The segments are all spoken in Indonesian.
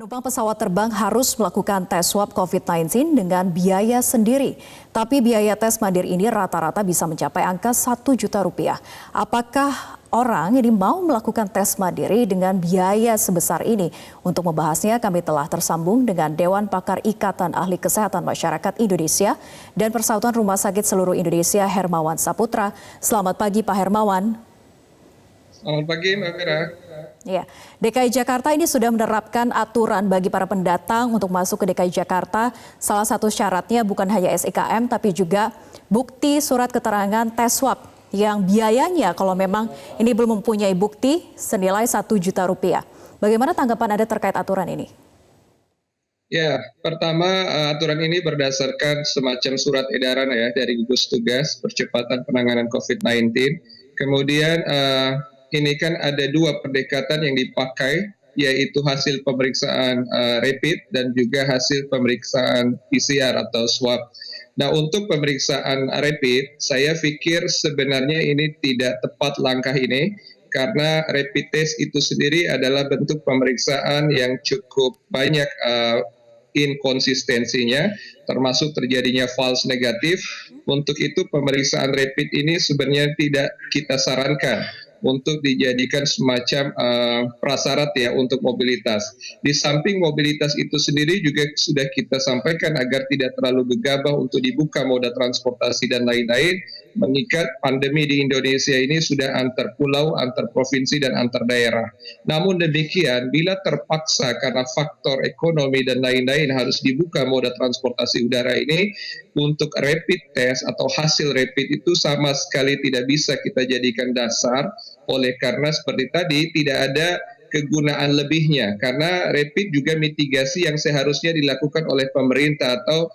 Penumpang pesawat terbang harus melakukan tes swab COVID-19 dengan biaya sendiri. Tapi biaya tes mandiri ini rata-rata bisa mencapai angka 1 juta rupiah. Apakah orang ini mau melakukan tes mandiri dengan biaya sebesar ini? Untuk membahasnya kami telah tersambung dengan Dewan Pakar Ikatan Ahli Kesehatan Masyarakat Indonesia dan Persaudaraan Rumah Sakit Seluruh Indonesia Hermawan Saputra. Selamat pagi Pak Hermawan. Selamat pagi Mbak Fira. Ya, DKI Jakarta ini sudah menerapkan aturan bagi para pendatang untuk masuk ke DKI Jakarta. Salah satu syaratnya bukan hanya SIKM tapi juga bukti surat keterangan tes swab yang biayanya kalau memang ini belum mempunyai bukti senilai 1 juta rupiah. Bagaimana tanggapan Anda terkait aturan ini? Ya, pertama aturan ini berdasarkan semacam surat edaran ya dari gugus tugas percepatan penanganan COVID-19. Kemudian ini kan ada dua pendekatan yang dipakai, yaitu hasil pemeriksaan rapid dan juga hasil pemeriksaan PCR atau swab. Nah, untuk pemeriksaan rapid, saya pikir sebenarnya ini tidak tepat langkah ini, karena rapid test itu sendiri adalah bentuk pemeriksaan yang cukup banyak inkonsistensinya, termasuk terjadinya false negatif. Untuk itu pemeriksaan rapid ini sebenarnya tidak kita sarankan untuk dijadikan semacam prasyarat ya untuk mobilitas. Di samping mobilitas itu sendiri juga sudah kita sampaikan agar tidak terlalu gegabah untuk dibuka moda transportasi dan lain-lain, mengingat pandemi di Indonesia ini sudah antar pulau, antar provinsi dan antar daerah. Namun demikian, bila terpaksa karena faktor ekonomi dan lain-lain harus dibuka moda transportasi udara ini, untuk rapid test atau hasil rapid itu sama sekali tidak bisa kita jadikan dasar, oleh karena seperti tadi tidak ada kegunaan lebihnya, karena rapid juga mitigasi yang seharusnya dilakukan oleh pemerintah atau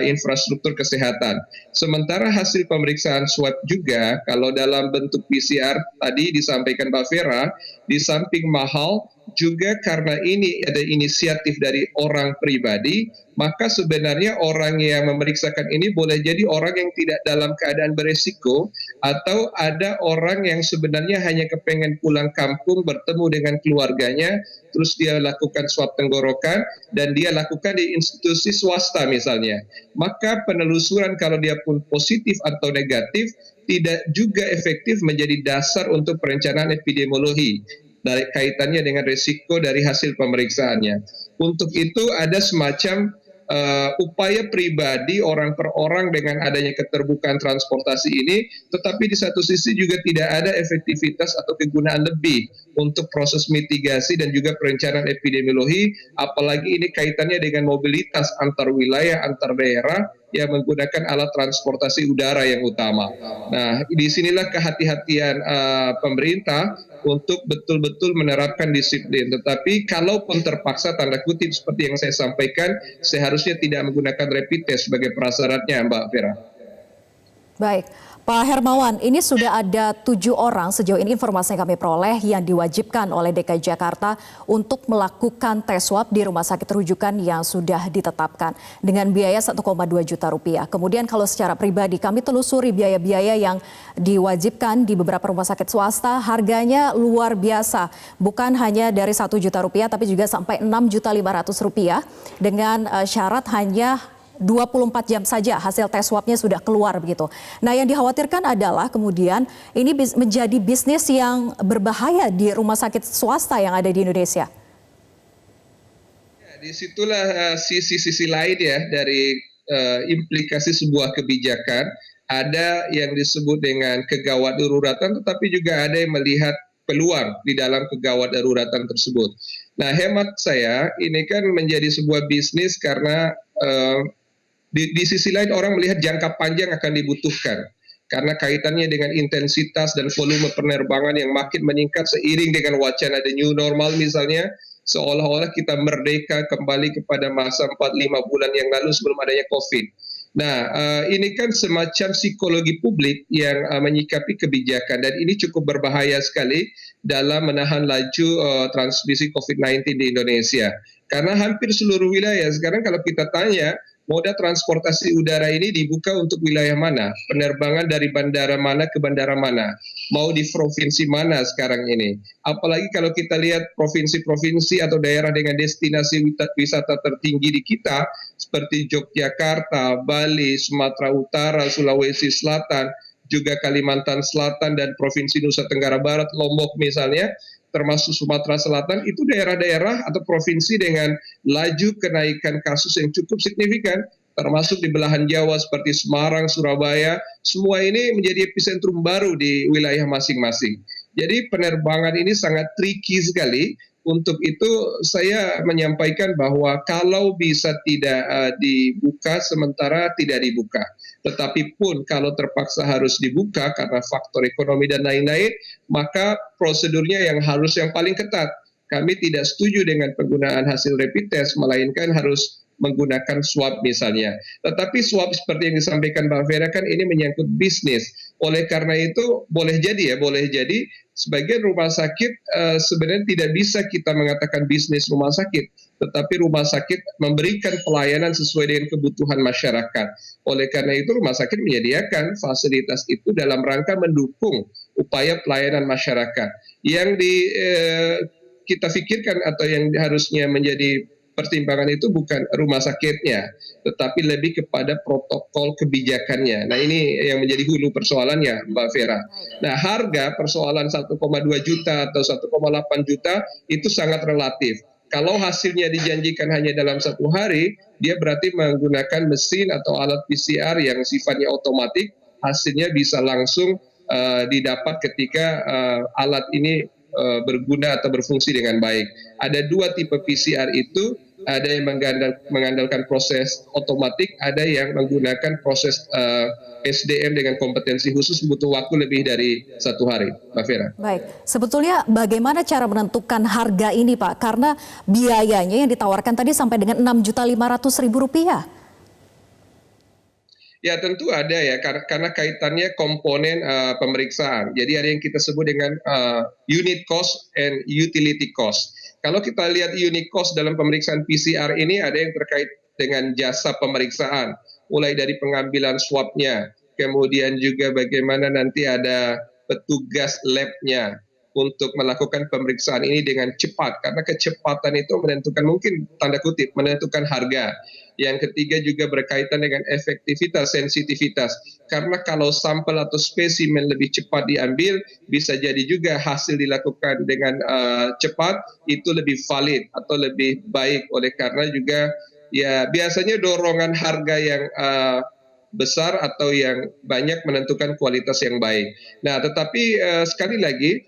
infrastruktur kesehatan. Sementara hasil pemeriksaan swab juga kalau dalam bentuk PCR tadi disampaikan Mbak Vera, di samping mahal juga karena ini ada inisiatif dari orang pribadi, maka sebenarnya orang yang memeriksakan ini boleh jadi orang yang tidak dalam keadaan beresiko, atau ada orang yang sebenarnya hanya kepengen pulang kampung bertemu dengan keluarganya, terus dia lakukan swab tenggorokan dan dia lakukan di institusi swasta misalnya. Maka penelusuran kalau dia pun positif atau negatif tidak juga efektif menjadi dasar untuk perencanaan epidemiologi dari kaitannya dengan risiko dari hasil pemeriksaannya. Untuk itu ada semacam upaya pribadi orang per orang dengan adanya keterbukaan transportasi ini, tetapi di satu sisi juga tidak ada efektivitas atau kegunaan lebih untuk proses mitigasi dan juga perencanaan epidemiologi, apalagi ini kaitannya dengan mobilitas antar wilayah, antar daerah yang menggunakan alat transportasi udara yang utama. Nah, disinilah kehati-hatian pemerintah untuk betul-betul menerapkan disiplin. Tetapi kalaupun terpaksa tanda kutip seperti yang saya sampaikan, seharusnya tidak menggunakan rapid test sebagai prasyaratnya, Mbak Vera. Baik, Pak Hermawan, ini sudah ada 7 orang sejauh ini informasi yang kami peroleh yang diwajibkan oleh DKI Jakarta untuk melakukan tes swab di rumah sakit rujukan yang sudah ditetapkan dengan biaya 1,2 juta rupiah. Kemudian kalau secara pribadi kami telusuri biaya-biaya yang diwajibkan di beberapa rumah sakit swasta, harganya luar biasa. Bukan hanya dari 1 juta rupiah tapi juga sampai 6.500.000 rupiah dengan syarat hanya 24 jam saja hasil tes swabnya sudah keluar begitu. Nah, yang dikhawatirkan adalah kemudian ini menjadi bisnis yang berbahaya di rumah sakit swasta yang ada di Indonesia. Ya, disitulah sisi-sisi lain ya dari implikasi sebuah kebijakan. Ada yang disebut dengan kegawat daruratan, tetapi juga ada yang melihat peluang di dalam kegawat daruratan tersebut. Nah, hemat saya ini kan menjadi sebuah bisnis karena di sisi lain orang melihat jangka panjang akan dibutuhkan karena kaitannya dengan intensitas dan volume penerbangan yang makin meningkat seiring dengan wacana the new normal misalnya, seolah-olah kita merdeka kembali kepada masa 4-5 bulan yang lalu sebelum adanya COVID. Nah, ini kan semacam psikologi publik yang menyikapi kebijakan dan ini cukup berbahaya sekali dalam menahan laju transmisi COVID-19 di Indonesia. Karena hampir seluruh wilayah sekarang kalau kita tanya, moda transportasi udara ini dibuka untuk wilayah mana, penerbangan dari bandara mana ke bandara mana, mau di provinsi mana sekarang ini. Apalagi kalau kita lihat provinsi-provinsi atau daerah dengan destinasi wisata tertinggi di kita, seperti Yogyakarta, Bali, Sumatera Utara, Sulawesi Selatan, juga Kalimantan Selatan dan Provinsi Nusa Tenggara Barat, Lombok misalnya, termasuk Sumatera Selatan, itu daerah-daerah atau provinsi dengan laju kenaikan kasus yang cukup signifikan, termasuk di belahan Jawa seperti Semarang, Surabaya, semua ini menjadi epicentrum baru di wilayah masing-masing. Jadi penerbangan ini sangat tricky sekali. Untuk itu saya menyampaikan bahwa kalau bisa tidak dibuka, sementara tidak dibuka. Tetapi pun kalau terpaksa harus dibuka karena faktor ekonomi dan lain-lain, maka prosedurnya yang paling ketat. Kami tidak setuju dengan penggunaan hasil rapid test, melainkan harus menggunakan swab misalnya. Tetapi swab seperti yang disampaikan Mbak Vera kan ini menyangkut bisnis. Oleh karena itu boleh jadi sebagian rumah sakit sebenarnya tidak bisa kita mengatakan bisnis rumah sakit, tetapi rumah sakit memberikan pelayanan sesuai dengan kebutuhan masyarakat. Oleh karena itu rumah sakit menyediakan fasilitas itu dalam rangka mendukung upaya pelayanan masyarakat. Yang kita pikirkan atau yang harusnya menjadi pertimbangan itu bukan rumah sakitnya, tetapi lebih kepada protokol kebijakannya. Nah ini yang menjadi hulu persoalannya Mbak Vera. Nah harga persoalan 1,2 juta atau 1,8 juta itu sangat relatif. Kalau hasilnya dijanjikan hanya dalam 1 hari, dia berarti menggunakan mesin atau alat PCR yang sifatnya otomatis, hasilnya bisa langsung didapat ketika alat ini berguna atau berfungsi dengan baik. Ada 2 tipe PCR itu, ada yang mengandalkan proses otomatik, ada yang menggunakan proses SDM dengan kompetensi khusus butuh waktu lebih dari 1 hari, Mbak Vera. Baik, sebetulnya bagaimana cara menentukan harga ini Pak? Karena biayanya yang ditawarkan tadi sampai dengan Rp6.500.000. Ya tentu ada ya, karena kaitannya komponen pemeriksaan. Jadi ada yang kita sebut dengan unit cost and utility cost. Kalau kita lihat unit cost dalam pemeriksaan PCR ini ada yang terkait dengan jasa pemeriksaan, mulai dari pengambilan swabnya, kemudian juga bagaimana nanti ada petugas labnya untuk melakukan pemeriksaan ini dengan cepat, karena kecepatan itu menentukan, mungkin tanda kutip, menentukan harga. Yang ketiga juga berkaitan dengan efektivitas, sensitivitas. Karena kalau sampel atau spesimen lebih cepat diambil, bisa jadi juga hasil dilakukan dengan cepat, itu lebih valid atau lebih baik. Oleh karena juga ya biasanya dorongan harga yang besar atau yang banyak menentukan kualitas yang baik. Nah tetapi sekali lagi,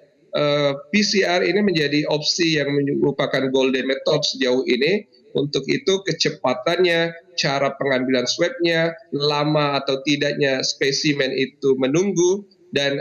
PCR ini menjadi opsi yang merupakan golden method sejauh ini. Untuk itu kecepatannya, cara pengambilan swabnya, lama atau tidaknya spesimen itu menunggu, dan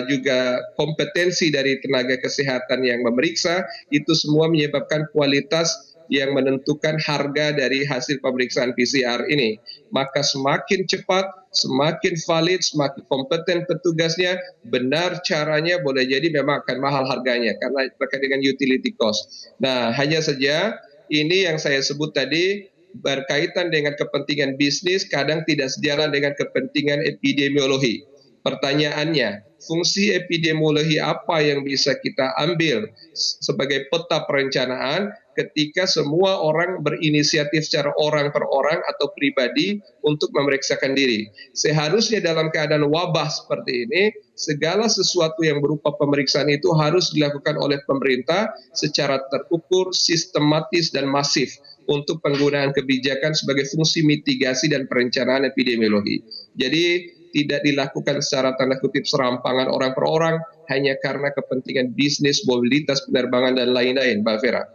juga kompetensi dari tenaga kesehatan yang memeriksa, itu semua menyebabkan kualitas yang menentukan harga dari hasil pemeriksaan PCR ini. Maka semakin cepat, semakin valid, semakin kompeten petugasnya, benar caranya, boleh jadi memang akan mahal harganya karena terkait dengan utility cost. Nah, hanya saja ini yang saya sebut tadi berkaitan dengan kepentingan bisnis, kadang tidak sejalan dengan kepentingan epidemiologi. Pertanyaannya, fungsi epidemiologi apa yang bisa kita ambil sebagai peta perencanaan ketika semua orang berinisiatif secara orang per orang atau pribadi untuk memeriksakan diri. Seharusnya dalam keadaan wabah seperti ini, segala sesuatu yang berupa pemeriksaan itu harus dilakukan oleh pemerintah secara terukur, sistematis, dan masif untuk penggunaan kebijakan sebagai fungsi mitigasi dan perencanaan epidemiologi. Jadi tidak dilakukan secara tanda kutip serampangan orang per orang hanya karena kepentingan bisnis, mobilitas, penerbangan, dan lain-lain, Mbak Vera.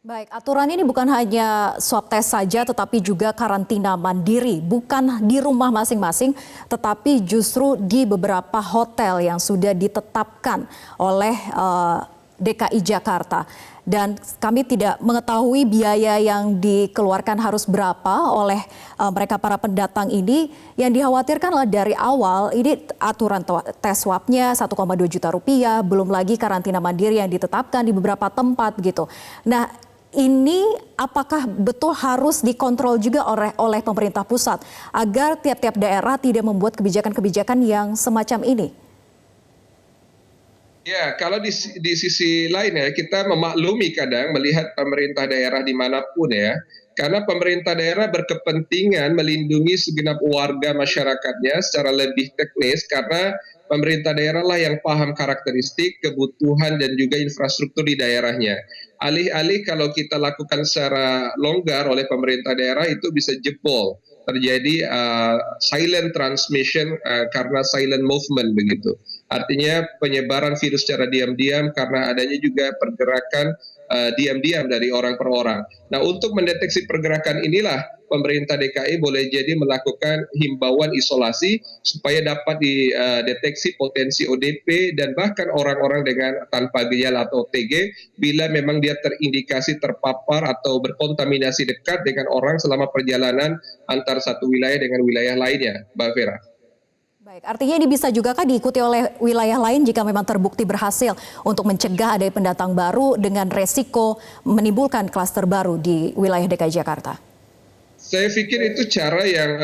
Baik, aturan ini bukan hanya swab test saja tetapi juga karantina mandiri, bukan di rumah masing-masing tetapi justru di beberapa hotel yang sudah ditetapkan oleh DKI Jakarta. Dan kami tidak mengetahui biaya yang dikeluarkan harus berapa oleh mereka para pendatang ini. Yang dikhawatirkan adalah dari awal ini aturan tes swabnya 1,2 juta rupiah, belum lagi karantina mandiri yang ditetapkan di beberapa tempat gitu. Nah, ini apakah betul harus dikontrol juga oleh pemerintah pusat agar tiap-tiap daerah tidak membuat kebijakan-kebijakan yang semacam ini? Ya, kalau di sisi lain ya, kita memaklumi kadang melihat pemerintah daerah dimanapun ya, karena pemerintah daerah berkepentingan melindungi segenap warga masyarakatnya secara lebih teknis, karena pemerintah daerah lah yang paham karakteristik, kebutuhan, dan juga infrastruktur di daerahnya. Alih-alih kalau kita lakukan secara longgar oleh pemerintah daerah, itu bisa jebol. Terjadi silent transmission karena silent movement begitu. Artinya penyebaran virus secara diam-diam karena adanya juga pergerakan diam-diam dari orang per orang. Nah, untuk mendeteksi pergerakan inilah pemerintah DKI boleh jadi melakukan himbauan isolasi supaya dapat dideteksi potensi ODP dan bahkan orang-orang dengan tanpa gejala atau OTG bila memang dia terindikasi terpapar atau berkontaminasi dekat dengan orang selama perjalanan antar satu wilayah dengan wilayah lainnya, Mbak Vera. Baik, artinya ini bisa juga kan diikuti oleh wilayah lain jika memang terbukti berhasil untuk mencegah adanya pendatang baru dengan resiko menimbulkan klaster baru di wilayah DKI Jakarta. Saya pikir itu cara yang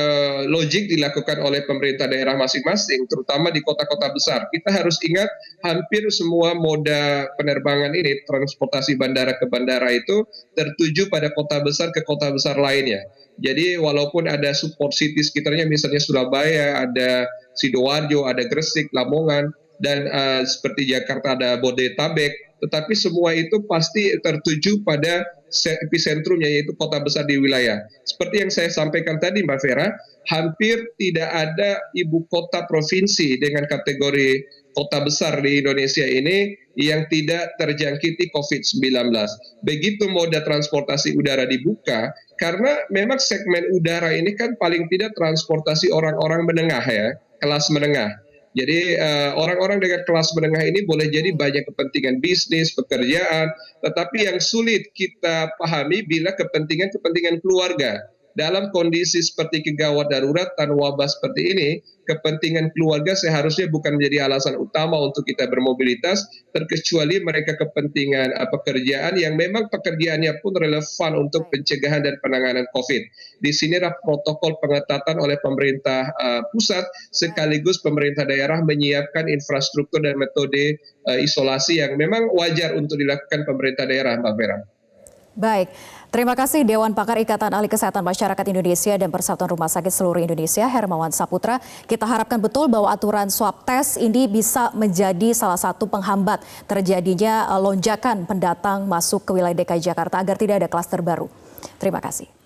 logik dilakukan oleh pemerintah daerah masing-masing, terutama di kota-kota besar. Kita harus ingat hampir semua moda penerbangan ini, transportasi bandara ke bandara itu tertuju pada kota besar ke kota besar lainnya. Jadi walaupun ada support city sekitarnya, misalnya Surabaya, ada Sidoarjo, ada Gresik, Lamongan, dan seperti Jakarta ada Bodetabek, tetapi semua itu pasti tertuju pada epicentrumnya, yaitu kota besar di wilayah. Seperti yang saya sampaikan tadi, Mbak Vera, hampir tidak ada ibu kota provinsi dengan kategori kota besar di Indonesia ini yang tidak terjangkiti COVID-19. Begitu moda transportasi udara dibuka, karena memang segmen udara ini kan paling tidak transportasi orang-orang menengah ya, kelas menengah. Jadi orang-orang dengan kelas menengah ini boleh jadi banyak kepentingan bisnis, pekerjaan, tetapi yang sulit kita pahami bila kepentingan keluarga. Dalam kondisi seperti kegawat daruratan wabah seperti ini, kepentingan keluarga seharusnya bukan menjadi alasan utama untuk kita bermobilitas, terkecuali mereka kepentingan pekerjaan yang memang pekerjaannya pun relevan untuk pencegahan dan penanganan COVID. Di sinilah protokol pengetatan oleh pemerintah pusat sekaligus pemerintah daerah menyiapkan infrastruktur dan metode isolasi yang memang wajar untuk dilakukan pemerintah daerah, Mbak Vera. Baik, terima kasih Dewan Pakar Ikatan Ahli Kesehatan Masyarakat Indonesia dan Persatuan Rumah Sakit Seluruh Indonesia, Hermawan Saputra. Kita harapkan betul bahwa aturan swab test ini bisa menjadi salah satu penghambat terjadinya lonjakan pendatang masuk ke wilayah DKI Jakarta agar tidak ada klaster baru. Terima kasih.